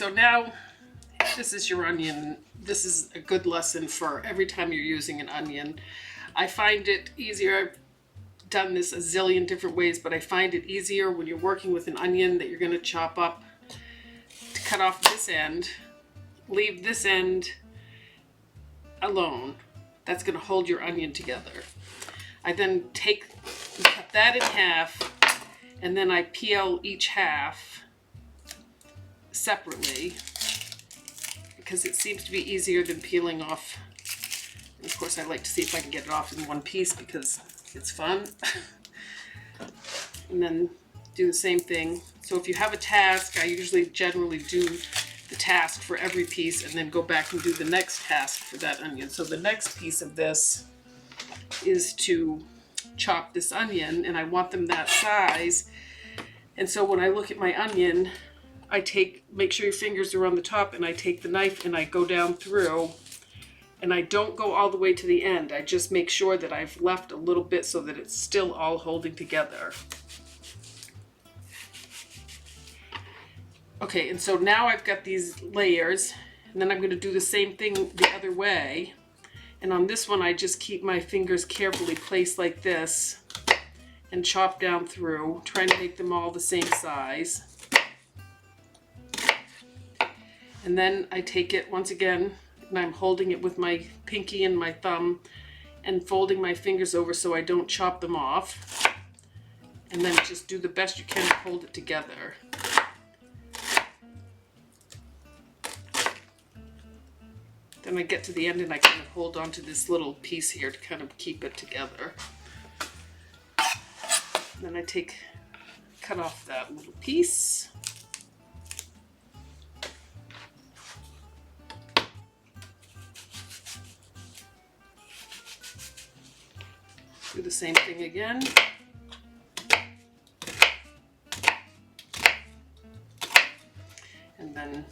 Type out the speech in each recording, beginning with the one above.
so now this is your onion. This is a good lesson for every time you're using an onion. I find it easier. I've done this a zillion different ways, but I find it easier when you're working with an onion that you're going to chop up to cut off this end, leave this end alone. That's going to hold your onion together. I then cut that in half, and then I peel each half separately because it seems to be easier than peeling off. And of course, I like to see if I can get it off in one piece because it's fun. And then do the same thing. So if you have a task, I usually generally do the task for every piece and then go back and do the next task for that onion. So the next piece of this is to chop this onion, and I want them that size. And so when I look at my onion, I make sure your fingers are on the top, and I take the knife and I go down through, and I don't go all the way to the end. I just make sure that I've left a little bit so that it's still all holding together. Okay, and so now I've got these layers, and then I'm going to do the same thing the other way. And on this one, I just keep my fingers carefully placed like this and chop down through, trying to make them all the same size. And then I take it once again, and I'm holding it with my pinky and my thumb and folding my fingers over so I don't chop them off. And then just do the best you can to hold it together. Then I get to the end and I kind of hold on to this little piece here to kind of keep it together. Then I cut off that little piece. Do the same thing again. And then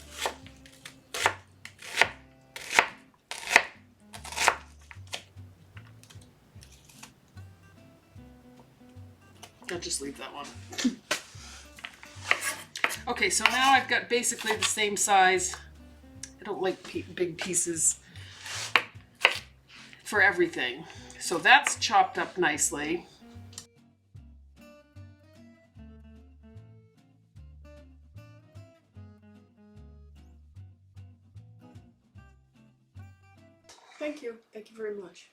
I'll just leave that one. Okay, so now I've got basically the same size. I don't like big pieces for everything. So that's chopped up nicely. Thank you. Thank you very much.